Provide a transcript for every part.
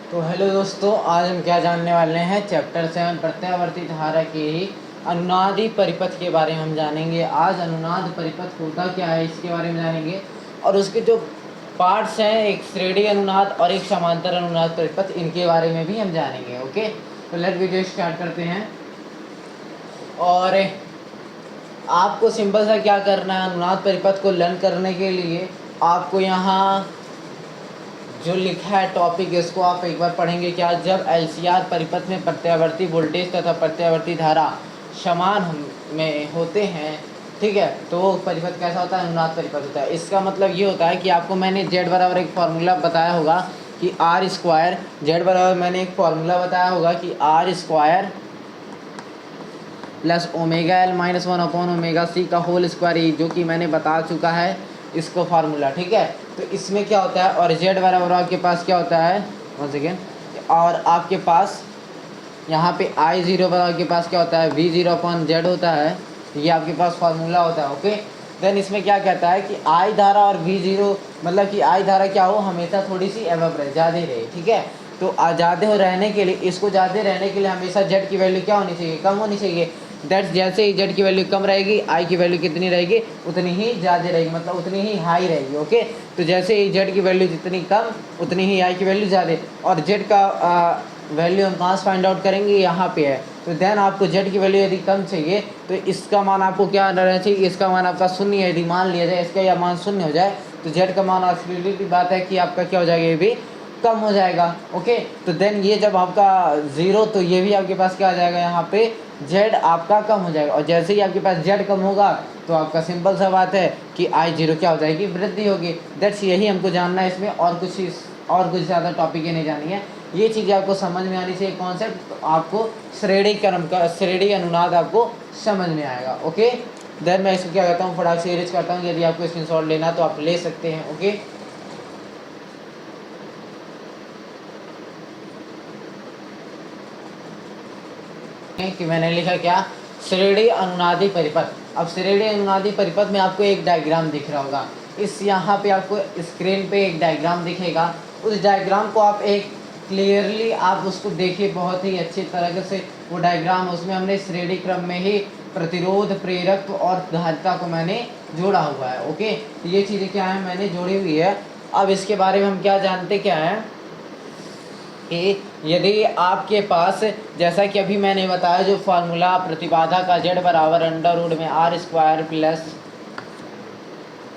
तो हेलो दोस्तों, आज हम क्या जानने वाले हैं। चैप्टर 7 प्रत्यावर्ती धारा के ही अनुनादी परिपथ के बारे में हम जानेंगे। आज अनुनाद परिपथ होता क्या है इसके बारे में जानेंगे, और उसके जो पार्ट्स हैं, एक श्रेणी अनुनाद और एक समांतर अनुनाद परिपथ, इनके बारे में भी हम जानेंगे। ओके, तो लेट वीडियो स्टार्ट करते हैं। और आपको सिंपल सा क्या करना है, अनुनाद परिपथ को लर्न करने के लिए आपको यहाँ जो लिखा है टॉपिक, इसको आप एक बार पढ़ेंगे। क्या, जब एलसीआर परिपथ में प्रत्यावर्ती वोल्टेज तथा प्रत्यावर्ती धारा समान में होते हैं, ठीक है, तो वो परिपथ कैसा होता है, अनुनाद परिपथ होता है। इसका मतलब ये होता है कि आपको मैंने जेड बराबर एक फार्मूला बताया होगा कि आर स्क्वायर, जेड बराबर मैंने एक फार्मूला बताया होगा कि R square plus omega L minus 1/ओमेगा सी का होल स्क्वायर, जो कि मैंने बता चुका है इसको फार्मूला, ठीक है। तो इसमें क्या होता है, और जेड बराबर आपके पास क्या होता है, वन सेकेंड, और आपके पास यहाँ पे I0 बराबर आपके पास क्या होता है, V0/Z होता है। ये आपके पास फार्मूला होता है। ओके, देन इसमें क्या कहता है कि आई धारा और V0, मतलब कि आई धारा क्या हो, हमेशा थोड़ी सी एवब रहे, ज़्यादा रहे, ठीक है। तो ज़्यादा हो रहने के लिए, इसको ज़्यादा रहने के लिए हमेशा जेड की वैल्यू क्या होनी चाहिए, कम होनी चाहिए। दैट्स, जैसे ही जेड की वैल्यू कम रहेगी, आई की वैल्यू कितनी रहेगी, उतनी ही ज़्यादा रहेगी, मतलब उतनी ही हाई रहेगी। ओके, तो जैसे ही जेड की वैल्यू जितनी कम, उतनी ही आई की वैल्यू ज़्यादा। और जेड का वैल्यू हम कहाँ से फाइंड आउट करेंगे, यहाँ पे है। तो देन आपको जेड की वैल्यू यदि कम चाहिए तो इसका मान आपको क्या रहना चाहिए, इसका मान आपका शून्य है। यदि मान लिया जाए इसका यह मान शून्य हो जाए तो जेड का मान एब्सोल्यूटली बात है कि आपका क्या हो जाएगा, ये भी कम हो जाएगा। ओके, तो देन ये जब आपका ज़ीरो, तो ये भी आपके पास क्या आ जाएगा, यहाँ पे जेड आपका कम हो जाएगा। और जैसे ही आपके पास जेड कम होगा तो आपका सिंपल सा बात है कि I0 क्या हो जाएगी, वृद्धि होगी। दैट्स, यही हमको जानना है इसमें, और कुछ ज़्यादा टॉपिक नहीं जानी है। ये चीज़ें आपको समझ में आनी चाहिए, कॉन्सेप्ट, तो आपको श्रेणी क्रम का श्रेणी अनुनाद आपको समझ में आएगा। ओके, देन मैं इसको क्या करता हूँ, फटाक से इरेज करता हूँ। यदि आपको स्क्रीनशॉट लेना तो आप ले सकते हैं। ओके, कि मैंने लिखा क्या, श्रेणी अनुनादी परिपथ। अब श्रेणी अनुनादी परिपथ में आपको एक डायग्राम दिख रहा होगा। इस यहाँ पे आपको स्क्रीन पे एक डायग्राम दिखेगा। उस डायग्राम को आप एक क्लियरली आप उसको देखिए, बहुत ही अच्छी तरह से वो डायग्राम, उसमें हमने श्रेणी क्रम में ही प्रतिरोध, प्रेरक और धारिता को मैंने जोड़ा हुआ है। ओके, तो ये चीज़ें क्या है, मैंने जोड़ी हुई है। अब इसके बारे में हम क्या जानते क्या है कि यदि आपके पास, जैसा कि अभी मैंने बताया, जो फार्मूला प्रतिबाधा का जेड बराबर अंडर रूट में R square plus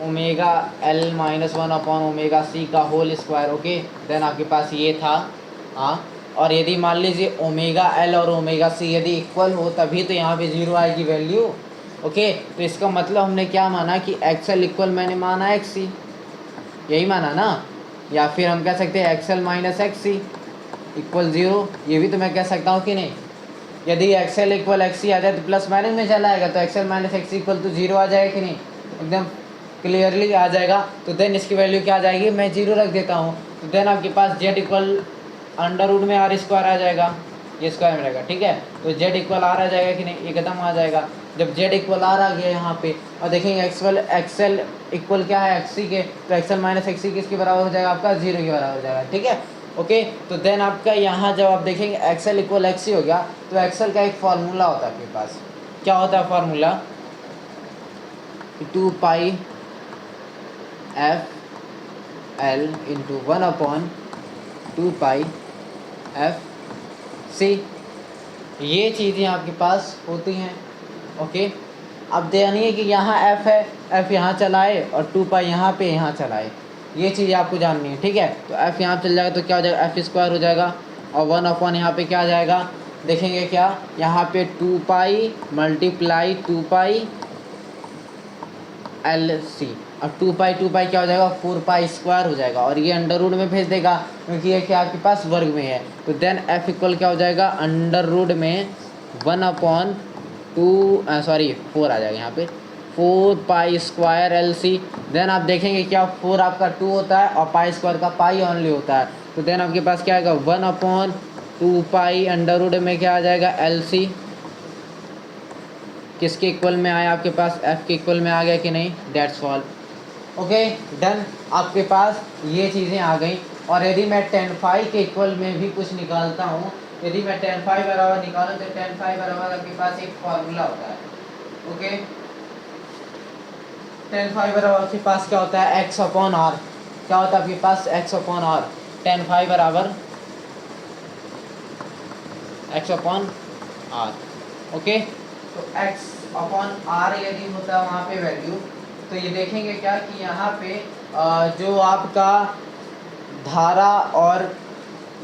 omega L minus 1/ओमेगा सी का होल स्क्वायर। ओके, देन आपके पास ये था। हाँ, और यदि मान लीजिए ओमेगा एल और ओमेगा सी यदि इक्वल हो, तभी तो यहाँ पे जीरो आएगी वैल्यू। ओके, तो इसका मतलब हमने क्या माना कि एक्सएल इक्वल मैंने माना एक्सी, यही माना ना। या फिर हम कह सकते हैं XL minus XC equal zero, ये भी तो मैं कह सकता हूँ कि नहीं। यदि एक्सएल इक्वल एक्सी आ जाए तो प्लस माइनस में चला आएगा, तो XL minus XC equal to zero आ जाएगा कि नहीं, एकदम क्लियरली आ जाएगा। तो देन इसकी वैल्यू क्या आ जाएगी, मैं जीरो रख देता हूँ। तो देन आपके पास जेड इक्वल अंडर रूट में आर स्क्वायर आ जाएगा, ये स्क्वायर में रहेगा, ठीक है। तो जेड इक्वल आर आ जाएगा कि नहीं, एकदम आ जाएगा। जब जेड इक्वल आर आ गया यहाँ पे, और देखेंगे एक्सएल इक्वल क्या है एक्सी के, तो एक्सएल माइनस एक्सी किसके बराबर हो जाएगा, आपका जीरो के बराबर हो जाएगा, ठीक है। ओके, तो देन आपका यहाँ जब आप देखेंगे एक्सएल इक्वल एक्सी हो गया, तो एक्सएल का एक फार्मूला होता है आपके पास। क्या होता है फार्मूला, 2 पाई एफ एल इंटू 1/2 पाई एफ सी, ये चीज़ें आपके पास होती हैं। ओके, अब जानिए कि यहाँ एफ है, एफ यहाँ चलाए और 2 पाई यहाँ पे यहाँ चलाए, ये चीज़ आपको जाननी है, ठीक है। तो एफ यहाँ चल जाएगा तो क्या हो जाएगा, एफ स्क्वायर हो जाएगा, और 1/, यहाँ पे क्या आ जाएगा, देखेंगे क्या, यहाँ पे 2 पाई मल्टीप्लाई 2 पाई एल सी, अब 2 पाई क्या हो जाएगा, 4 पाई स्क्वायर हो जाएगा, और ये अंडर रूट में भेज देगा क्योंकि ये क्या आपके पास वर्ग में है। तो देन एफ इक्वल क्या हो जाएगा, अंडर रूट में 1/2, सॉरी 4 आ जाएगा यहाँ पे, 4 pi square L C. Then आप देखेंगे क्या, 4 आपका 2 होता है और पाई स्क्वायर का पाई ओनली होता है। तो देन आपके पास क्या आएगा, 1/2 पाई अंडर रूट में क्या आ जाएगा, एल सी, किसके इक्वल में आया आपके पास, एफ के इक्वल में आ गया कि नहीं, डेट्स ऑल। ओके, डन, आपके पास ये चीज़ें आ गई। और यदि मैं tan phi के इक्वल में भी कुछ निकालता हूँ, यदि मैं tan phi बराबर निकालूँ तो tan phi बराबर आपके पास एक फॉर्मूला होता है, ओके। tan phi बराबर आपके पास क्या होता है, x अपॉन r, क्या होता है आपके पास x upon r, tan phi बराबर x अपॉन r, ओके। तो x अपॉन r यदि होता है वहाँ पे वैल्यू, तो ये देखेंगे क्या कि यहाँ पे जो आपका धारा और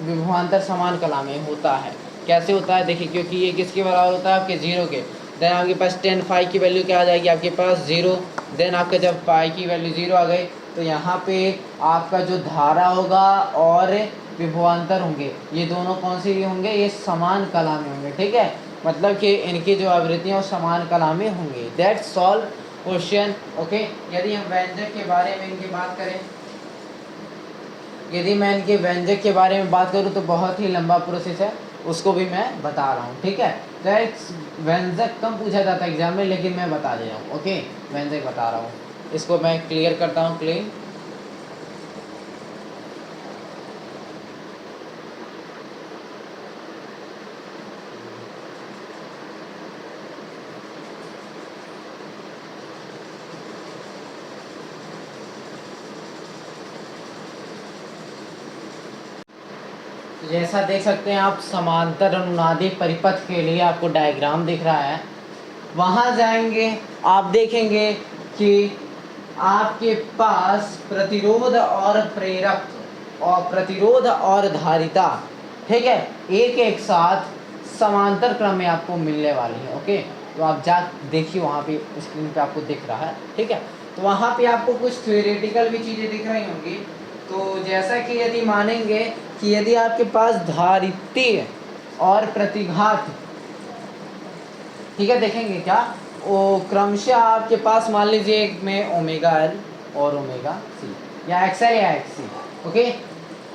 विभवांतर समान कला में होता है। कैसे होता है देखिए, क्योंकि ये किसके बराबर होता है, आपके जीरो के। देन आपके पास tan phi की वैल्यू क्या आ जाएगी आपके पास, जीरो। देन आपका जब पाई की वैल्यू जीरो आ गई तो यहाँ पे आपका जो धारा होगा और विभवांतर होंगे, ये दोनों कौन से होंगे, ये समान कला में होंगे, ठीक है। मतलब कि इनकी जो आवृत्तियाँ समान कला में होंगी। That's solve question, okay. यदि हम व्यंजक के बारे में इनकी बात करें, यदि मैं इनके व्यंजक के बारे में बात करूं तो बहुत ही लंबा प्रोसेस है, उसको भी मैं बता रहा हूं, ठीक है। तो व्यंजक कम पूछा जाता है एग्जाम में, लेकिन मैं बता दे रहा हूं, ओके। व्यंजक बता रहा हूं, इसको मैं क्लियर करता हूं, क्लीन। जैसा देख सकते हैं आप, समांतर अनुनादी परिपथ के लिए आपको डायग्राम दिख रहा है। वहाँ जाएंगे, आप देखेंगे कि आपके पास प्रतिरोध और प्रेरक और प्रतिरोध और धारिता, ठीक है, एक साथ समांतर क्रम में आपको मिलने वाली है, ओके। तो आप जा देखिए, वहाँ पे स्क्रीन पे आपको दिख रहा है, ठीक है। तो वहाँ पे आपको कुछ थ्योरेटिकल भी चीज़ें दिख रही होंगी। तो जैसा कि यदि मानेंगे कि यदि आपके पास धारित्य और प्रतिघात, ठीक है, देखेंगे क्या, वो क्रमशः आपके पास मान लीजिए एक में ओमेगा एल और ओमेगा सी, या एक्सएल या एक्ससी, ओके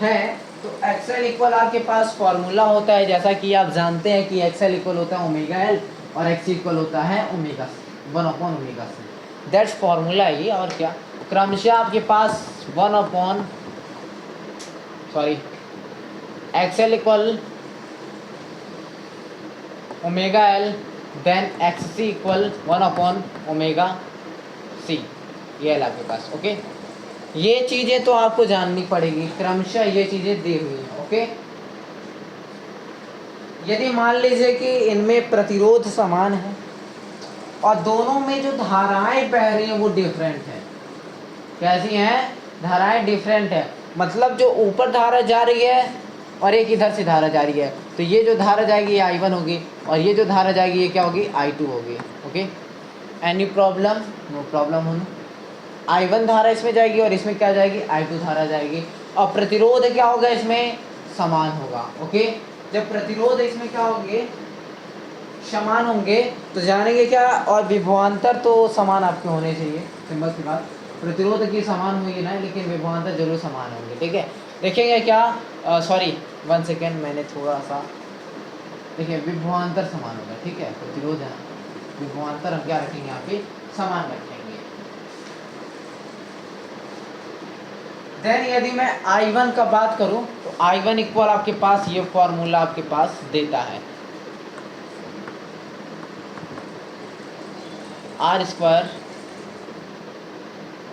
है। तो एक्सएल इक्वल आपके पास फॉर्मूला होता है, जैसा कि आप जानते हैं कि एक्सएल इक्वल होता है ओमेगा एल और एक्स इक्वल होता है omega C, 1 upon omega C. That's formula ये, और क्या, क्रमशः आपके पास 1 upon XL equal omega L, then X C equal 1 upon omega C, ये एल आपके पास, ओके। ये चीज़ें तो आपको जाननी पड़ेगी, क्रमशः ये चीज़ें दी हुई हैं, ओके। यदि मान लीजिए कि इनमें प्रतिरोध समान है और दोनों में जो धाराएं बह रही हैं वो डिफरेंट है, कैसी हैं, धाराएं डिफरेंट है, मतलब जो ऊपर धारा जा रही है और एक इधर से धारा जा रही है, तो ये जो धारा जाएगी ये I1 होगी और ये जो धारा जाएगी ये क्या होगी, I2 होगी, okay. Any problem, no problem होना। I1 धारा इसमें जाएगी और इसमें क्या जाएगी, I2 धारा जाएगी, और प्रतिरोध क्या होगा, इसमें समान होगा, ओके। जब प्रतिरोध इसमें क्या होंगे, समान होंगे, तो जानेंगे क्या, और विभवांतर तो समान आपके होने चाहिए, सिंपल सी बात। प्रतिरोध की समान होगी ना, लेकिन विभवांतर जरूर समान होंगे, ठीक है। देखेंगे क्या, सॉरी 1 सेकेंड, मैंने थोड़ा सा, देखिए विभवांतर समान होगा, ठीक है, प्रतिरोध है, विभवांतर हम क्या रखेंगे यहाँ पे, समान रखेंगे। देन यदि मैं I1 का बात करूं तो I1 इक्वल आपके पास ये फॉर्मूला आपके पास देता है, आर स्क्वायर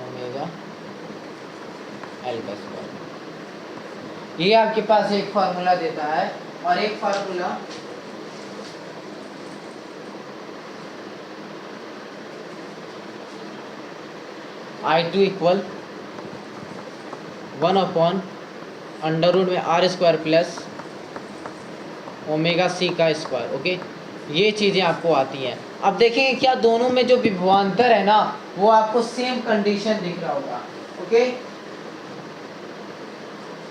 ओमेगा एल का स्क्वायर, ये आपके पास एक फार्मूला देता है, और एक formula I2 equal 1 upon under root में R square plus omega C का स्क्वायर, ओके। ये चीज़ें आपको आती हैं। अब देखेंगे क्या, दोनों में जो विभवांतर है ना वो आपको सेम कंडीशन दिख रहा होगा, ओके।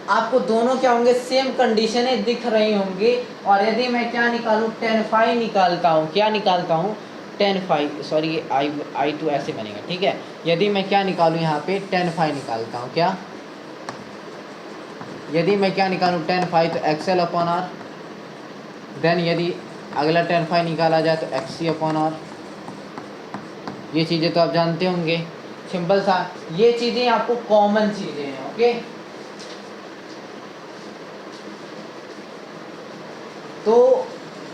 आपको दोनों क्या होंगे, सेम कंडीशनें दिख रही होंगी। और यदि मैं क्या निकालूं, tan phi निकालता हूं, क्या निकालता हूं, tan phi, सॉरी ये I2 ऐसे बनेगा, ठीक है। यदि मैं क्या निकालूं यहाँ पे, tan phi निकालता हूँ, क्या, यदि मैं क्या निकालूं tan phi, तो एक्सएल अपॉन आर, देन यदि अगला tan phi निकाला जाए तो एक्स सी अपॉन आर। ये चीज़ें तो आप जानते होंगे, सिंपल सा, ये चीज़ें आपको कॉमन चीज़ें हैं, ओके।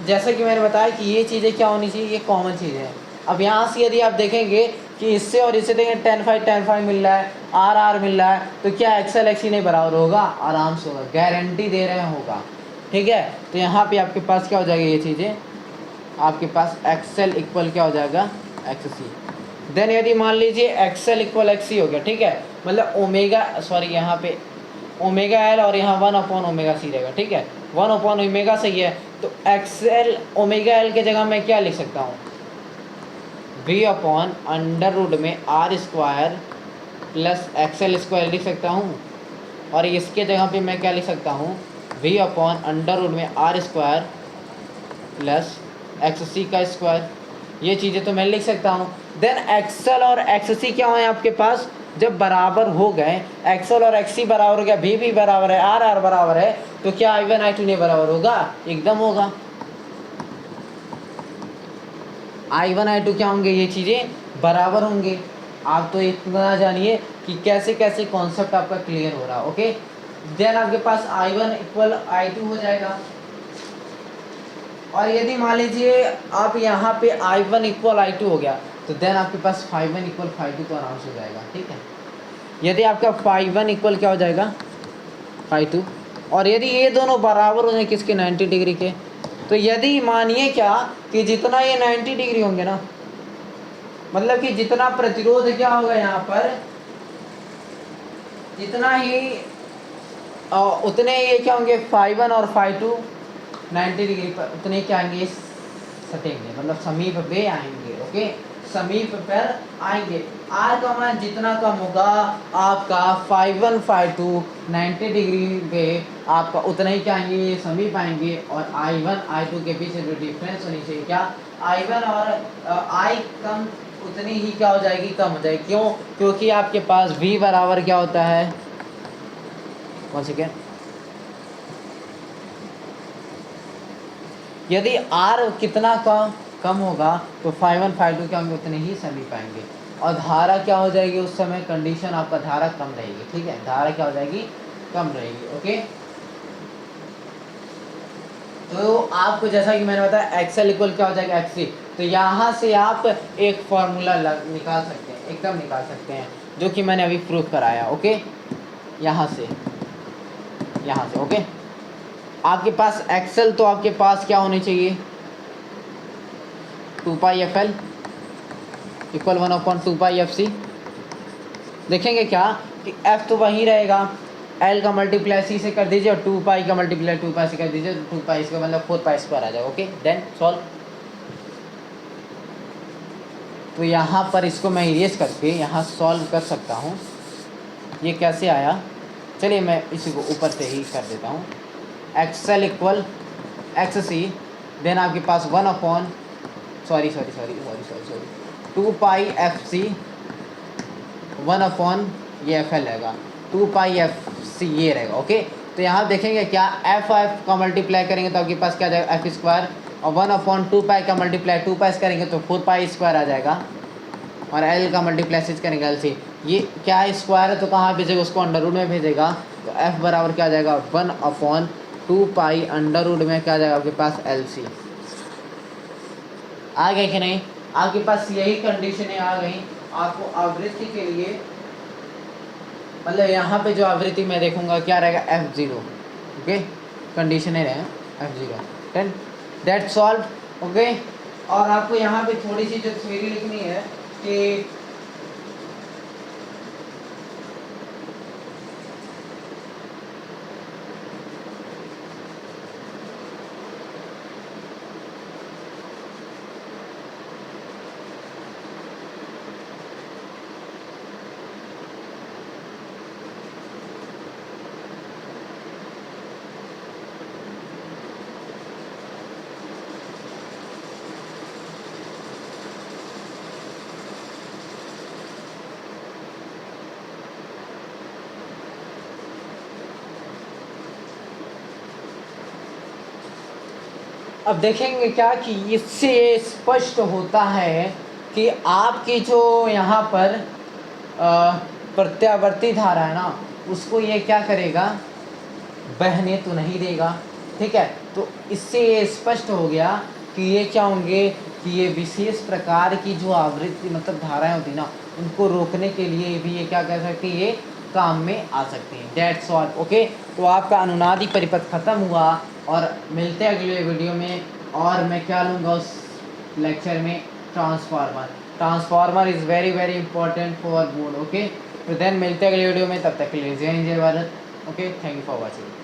जैसा कि मैंने बताया कि ये चीज़ें क्या होनी चाहिए, ये कॉमन चीज़ें हैं। अब यहाँ से यदि आप देखेंगे कि इससे और इससे देखें 10 5 मिल रहा है, आर मिल रहा है, तो क्या एक्सेल एक्सी नहीं बराबर होगा? आराम से होगा, गारंटी दे रहे हैं होगा। ठीक है, तो यहाँ पे आपके पास क्या हो जाएगा, ये चीज़ें आपके पास एक्सेल इक्वल क्या हो जाएगा, एक्स सी। देन यदि मान लीजिए एक्सेल इक्वल एक्स सी हो गया, ठीक है, मतलब ओमेगा सॉरी यहाँ पे ओमेगा एल और यहाँ 1/ओमेगा सी रहेगा। ठीक है, 1/ओमेगा सही है, तो एक्सेल ओमेगा एल के जगह मैं क्या लिख सकता हूँ, v/अंडर रूट में R square plus XL square लिख सकता हूँ। और इसके जगह पे मैं क्या लिख सकता हूँ, v/अंडर रूट में आर स्क्वायर प्लस एक्स सी का स्क्वायर। ये चीज़ें तो मैं लिख सकता हूँ। देन एक्सेल और एक्स सी क्या है आपके पास, जब बराबर हो गए, एक्सेल और एक्स सी बराबर हो गया, भी बराबर है, आर बराबर है, तो क्या I1 I2 नहीं बराबर होगा? एकदम होगा। I1 I2 क्या होंगे, ये चीज़ें बराबर होंगे। आप तो इतना जानिए कि कैसे कैसे कॉन्सेप्ट आपका क्लियर हो रहा है। ओके, देन आपके पास I1 इक्वल I2 हो जाएगा। और यदि मान लीजिए आप यहाँ पे I1 इक्वल I2 हो गया, तो देन आपके पास ∅1 इक्वल ∅2 तो आराम से हो जाएगा। ठीक है, यदि आपका ∅1 इक्वल क्या हो जाएगा, ∅2, और यदि ये दोनों बराबर हो जाए किसके, 90 डिग्री के, तो यदि मानिए क्या कि जितना ये 90 डिग्री होंगे ना, मतलब कि जितना प्रतिरोध क्या होगा यहाँ पर, जितना ही उतने ये क्या होंगे, ∅1 और ∅2 90 डिग्री पर उतने क्या आएंगे, सटेंगे, मतलब समीप पे आएंगे। ओके, समीप पर आएंगे। आर का मान जितना कम होगा आपका ∅1 ∅2 90 डिग्री पे आपका उतना ही क्या आएंगे, ये समीप आएंगे। और I1 I2 के बीच जो डिफरेंस होनी चाहिए, क्या I1 और I कम, उतनी ही क्या हो जाएगी, कम हो जाएगी। क्यों? क्योंकि आपके पास V बराबर क्या होता है, वन सेकेंड, यदि R कितना कम होगा तो ∅1 ∅2 क्या होंगे, उतने ही समीप आएंगे। और धारा क्या हो जाएगी उस समय, कंडीशन आपका धारा कम रहेगी। ठीक है, धारा क्या हो जाएगी, कम रहेगी। ओके, तो आपको जैसा कि मैंने बताया एक्सेल इक्वल क्या हो जाएगा, एक्स। तो यहाँ से आप एक फॉर्मूला निकाल सकते हैं, एकदम निकाल सकते हैं, जो कि मैंने अभी प्रूफ कराया। ओके, यहाँ से ओके, आपके पास एक्सेल तो आपके पास क्या होनी चाहिए, 2πfl इक्वल 1/2πfc। देखेंगे क्या कि f तो वही रहेगा, l का मल्टीप्लाई c से कर दीजिए और 2π का मल्टीप्लाई 2π से कर दीजिए, तो 2π इसका मतलब 4π² आ जाएगा। Okay, then solve. तो यहाँ पर इसको मैं इरेज करके यहाँ सॉल्व कर सकता हूँ। ये कैसे आया, चलिए मैं इसी को ऊपर से ही कर देता हूँ। एक्सेल इक्वल एक्स सी, देन आपके पास 2πfc 1 ये FL रहेगा, 2πfc ये रहेगा। ओके, तो यहाँ देखेंगे क्या, f का मल्टीप्लाई करेंगे तो आपके पास क्या आ जाएगा, f², और 1/2π का मल्टीप्लाई 2π करेंगे तो 4π² आ जाएगा, और l का मल्टीप्लाई 6 करेंगे l से। ये क्या स्क्वायर है तो कहाँ भेजेगा, उसको अंडर रूट में भेजेगा, तो f बराबर क्या आ जाएगा, 1/2π अंडर रूट में क्या आ जाएगा आपके पास, LC। आ गए कि नहीं, आपके पास यही कंडीशनें आ गई। आपको आवृत्ति के लिए, मतलब यहाँ पे जो आवृत्ति मैं देखूंगा क्या रहेगा, f0। ओके, कंडीशनें रहें f0, then that solve. Okay, और आपको यहाँ पे थोड़ी सी जो थ्योरी लिखनी है कि अब देखेंगे क्या कि इससे ये स्पष्ट होता है कि आपकी जो यहाँ पर प्रत्यावर्ती धारा है ना, उसको ये क्या करेगा, बहने तो नहीं देगा। ठीक है। तो इससे ये स्पष्ट हो गया कि ये क्या होंगे कि ये विशेष प्रकार की जो आवृत्ति मतलब धाराएं होती ना, उनको रोकने के लिए भी ये क्या कर सकती है, ये काम में आ सकती हैं। That's all. ओके, तो आपका अनुनादी परिपथ खत्म हुआ और मिलते हैं अगले वीडियो में। और मैं क्या लूँगा उस लेक्चर में, transformer. Transformer is very very important for board. Okay, तो देन मिलते हैं अगले वीडियो में, तब तक के लिए जय हिंद जय Bharat. Okay, thank you for watching.